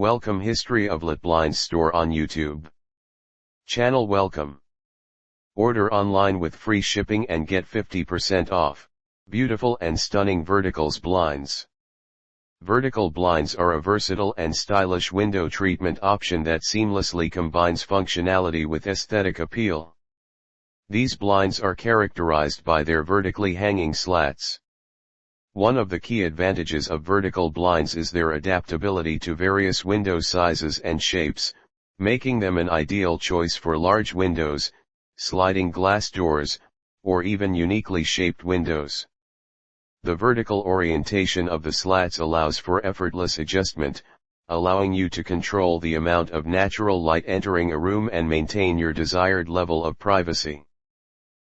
Welcome History of LITBLINDS store on YouTube. Channel welcome. Order online with free shipping and get 50% off. Beautiful and stunning verticals blinds. Vertical blinds are a versatile and stylish window treatment option that seamlessly combines functionality with aesthetic appeal. These blinds are characterized by their vertically hanging slats. One of the key advantages of vertical blinds is their adaptability to various window sizes and shapes, making them an ideal choice for large windows, sliding glass doors, or even uniquely shaped windows. The vertical orientation of the slats allows for effortless adjustment, allowing you to control the amount of natural light entering a room and maintain your desired level of privacy.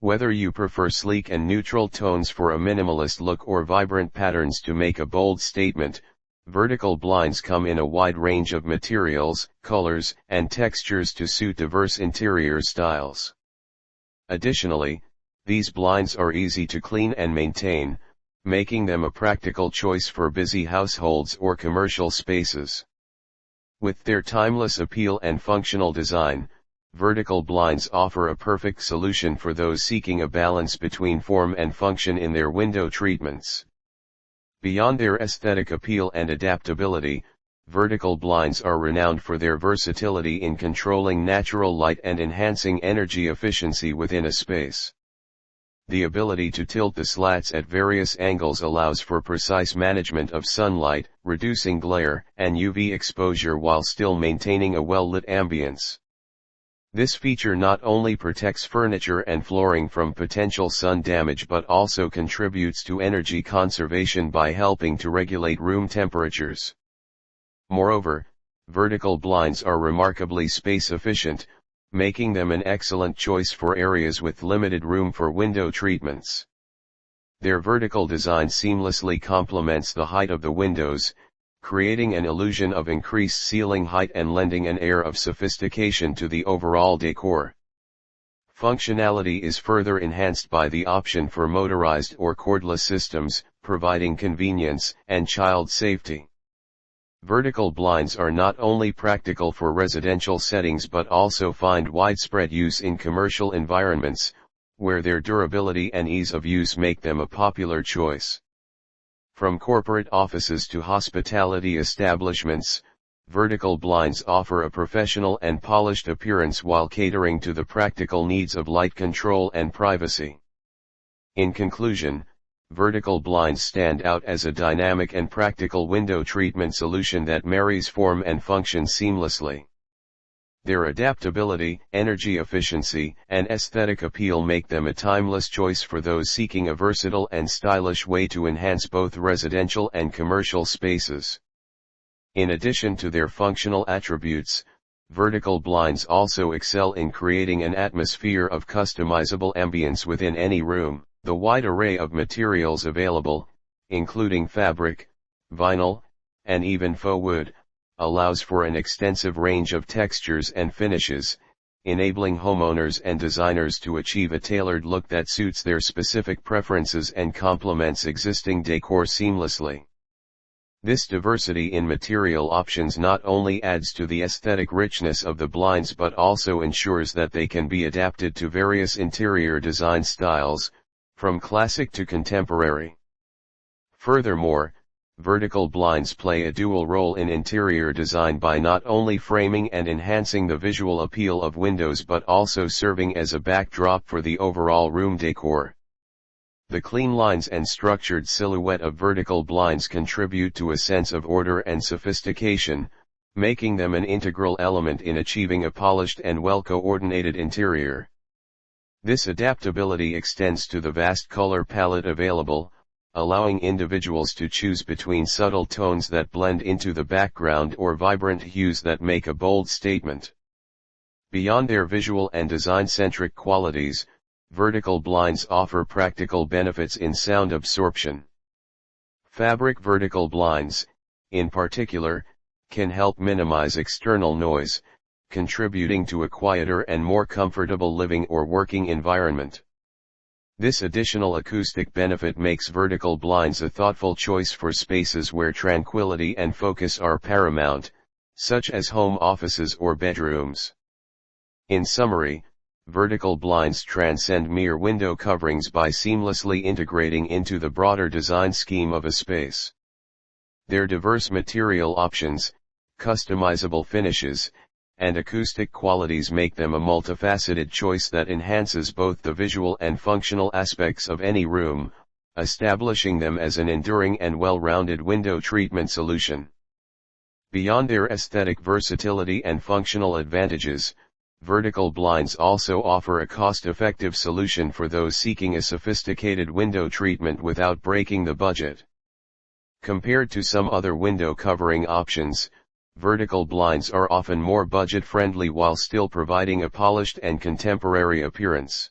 Whether you prefer sleek and neutral tones for a minimalist look or vibrant patterns to make a bold statement, vertical blinds come in a wide range of materials, colors, and textures to suit diverse interior styles. Additionally, these blinds are easy to clean and maintain, making them a practical choice for busy households or commercial spaces. With their timeless appeal and functional design, vertical blinds offer a perfect solution for those seeking a balance between form and function in their window treatments. Beyond their aesthetic appeal and adaptability, vertical blinds are renowned for their versatility in controlling natural light and enhancing energy efficiency within a space. The ability to tilt the slats at various angles allows for precise management of sunlight, reducing glare and UV exposure while still maintaining a well-lit ambience. This feature not only protects furniture and flooring from potential sun damage but also contributes to energy conservation by helping to regulate room temperatures. Moreover, vertical blinds are remarkably space efficient, making them an excellent choice for areas with limited room for window treatments. Their vertical design seamlessly complements the height of the windows, creating an illusion of increased ceiling height and lending an air of sophistication to the overall decor. Functionality is further enhanced by the option for motorized or cordless systems, providing convenience and child safety. Vertical blinds are not only practical for residential settings but also find widespread use in commercial environments, where their durability and ease of use make them a popular choice. From corporate offices to hospitality establishments, vertical blinds offer a professional and polished appearance while catering to the practical needs of light control and privacy. In conclusion, vertical blinds stand out as a dynamic and practical window treatment solution that marries form and function seamlessly. Their adaptability, energy efficiency, and aesthetic appeal make them a timeless choice for those seeking a versatile and stylish way to enhance both residential and commercial spaces. In addition to their functional attributes, vertical blinds also excel in creating an atmosphere of customizable ambience within any room. The wide array of materials available, including fabric, vinyl, and even faux wood, allows for an extensive range of textures and finishes, enabling homeowners and designers to achieve a tailored look that suits their specific preferences and complements existing decor seamlessly. This diversity in material options not only adds to the aesthetic richness of the blinds but also ensures that they can be adapted to various interior design styles, from classic to contemporary. Furthermore, vertical blinds play a dual role in interior design by not only framing and enhancing the visual appeal of windows but also serving as a backdrop for the overall room decor. The clean lines and structured silhouette of vertical blinds contribute to a sense of order and sophistication, making them an integral element in achieving a polished and well-coordinated interior. This adaptability extends to the vast color palette available, allowing individuals to choose between subtle tones that blend into the background or vibrant hues that make a bold statement. Beyond their visual and design-centric qualities, vertical blinds offer practical benefits in sound absorption. Fabric vertical blinds, in particular, can help minimize external noise, contributing to a quieter and more comfortable living or working environment. This additional acoustic benefit makes vertical blinds a thoughtful choice for spaces where tranquility and focus are paramount, such as home offices or bedrooms. In summary, vertical blinds transcend mere window coverings by seamlessly integrating into the broader design scheme of a space. Their diverse material options, customizable finishes, and acoustic qualities make them a multifaceted choice that enhances both the visual and functional aspects of any room, establishing them as an enduring and well-rounded window treatment solution. Beyond their aesthetic versatility and functional advantages, vertical blinds also offer a cost-effective solution for those seeking a sophisticated window treatment without breaking the budget. Compared to some other window covering options, vertical blinds are often more budget-friendly while still providing a polished and contemporary appearance.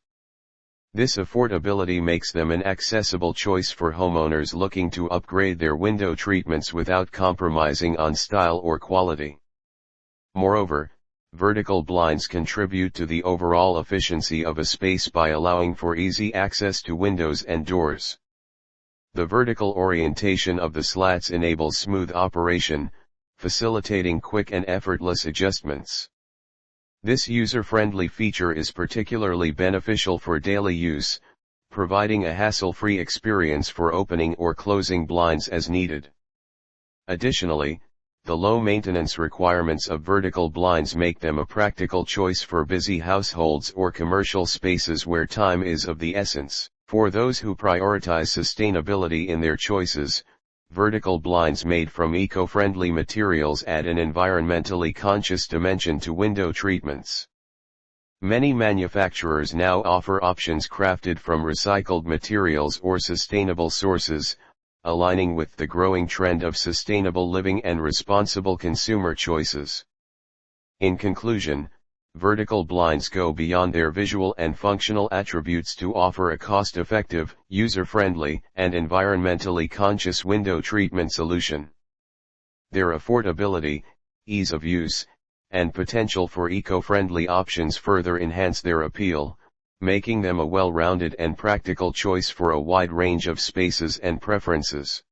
This affordability makes them an accessible choice for homeowners looking to upgrade their window treatments without compromising on style or quality. Moreover, vertical blinds contribute to the overall efficiency of a space by allowing for easy access to windows and doors. The vertical orientation of the slats enables smooth operation, facilitating quick and effortless adjustments. This user-friendly feature is particularly beneficial for daily use, providing a hassle-free experience for opening or closing blinds as needed. Additionally, the low maintenance requirements of vertical blinds make them a practical choice for busy households or commercial spaces where time is of the essence. For those who prioritize sustainability in their choices, vertical blinds made from eco-friendly materials add an environmentally conscious dimension to window treatments. Many manufacturers now offer options crafted from recycled materials or sustainable sources, aligning with the growing trend of sustainable living and responsible consumer choices. In conclusion, vertical blinds go beyond their visual and functional attributes to offer a cost-effective, user-friendly, and environmentally conscious window treatment solution. Their affordability, ease of use, and potential for eco-friendly options further enhance their appeal, making them a well-rounded and practical choice for a wide range of spaces and preferences.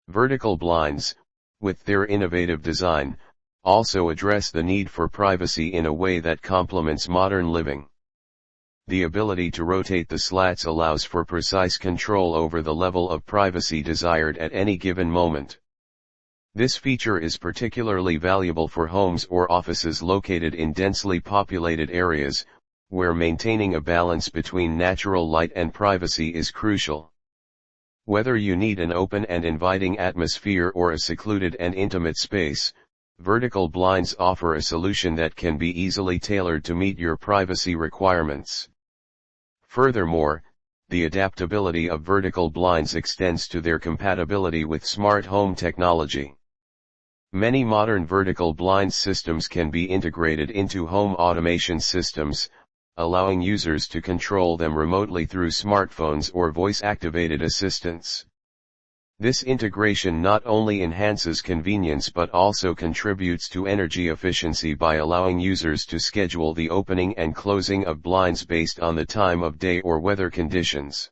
Vertical blinds, with their innovative design, also address the need for privacy in a way that complements modern living. The ability to rotate the slats allows for precise control over the level of privacy desired at any given moment. This feature is particularly valuable for homes or offices located in densely populated areas, where maintaining a balance between natural light and privacy is crucial. Whether you need an open and inviting atmosphere or a secluded and intimate space, vertical blinds offer a solution that can be easily tailored to meet your privacy requirements. Furthermore, the adaptability of vertical blinds extends to their compatibility with smart home technology. Many modern vertical blind systems can be integrated into home automation systems, allowing users to control them remotely through smartphones or voice-activated assistants. This integration not only enhances convenience but also contributes to energy efficiency by allowing users to schedule the opening and closing of blinds based on the time of day or weather conditions.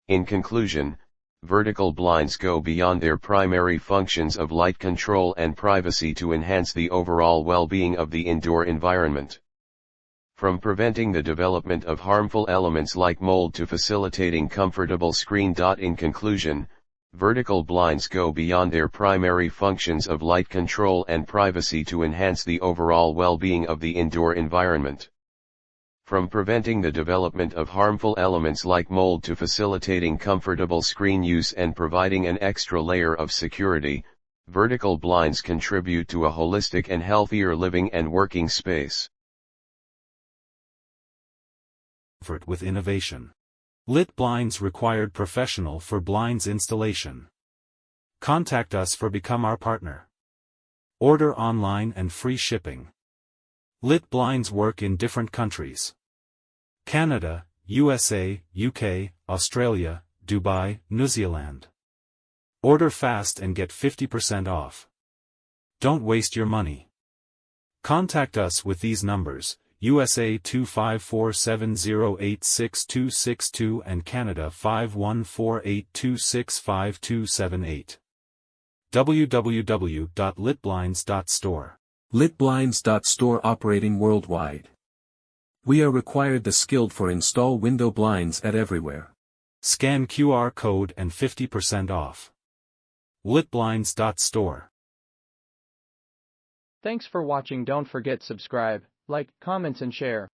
In conclusion, vertical blinds go beyond their primary functions of light control and privacy to enhance the overall well-being of the indoor environment. From preventing the development of harmful elements like mold to facilitating comfortable screen. In conclusion, vertical blinds go beyond their primary functions of light control and privacy to enhance the overall well-being of the indoor environment. From preventing the development of harmful elements like mold to facilitating comfortable screen use and providing an extra layer of security, vertical blinds contribute to a holistic and healthier living and working space. With innovation. Lit Blinds required professional for blinds installation. Contact us for become our partner. Order online and free shipping. Lit Blinds work in different countries: Canada, USA, UK, Australia, Dubai, New Zealand. Order fast and get 50% off. Don't waste your money. Contact us with these numbers: USA 2547086262 and Canada 5148265278. www.litblinds.store. LITBLINDS.store operating worldwide. We are required the skilled for install window blinds at everywhere. Scan QR code and 50% off. LITBLINDS.store. Thanks for watching. Don't forget subscribe, like, comments and share.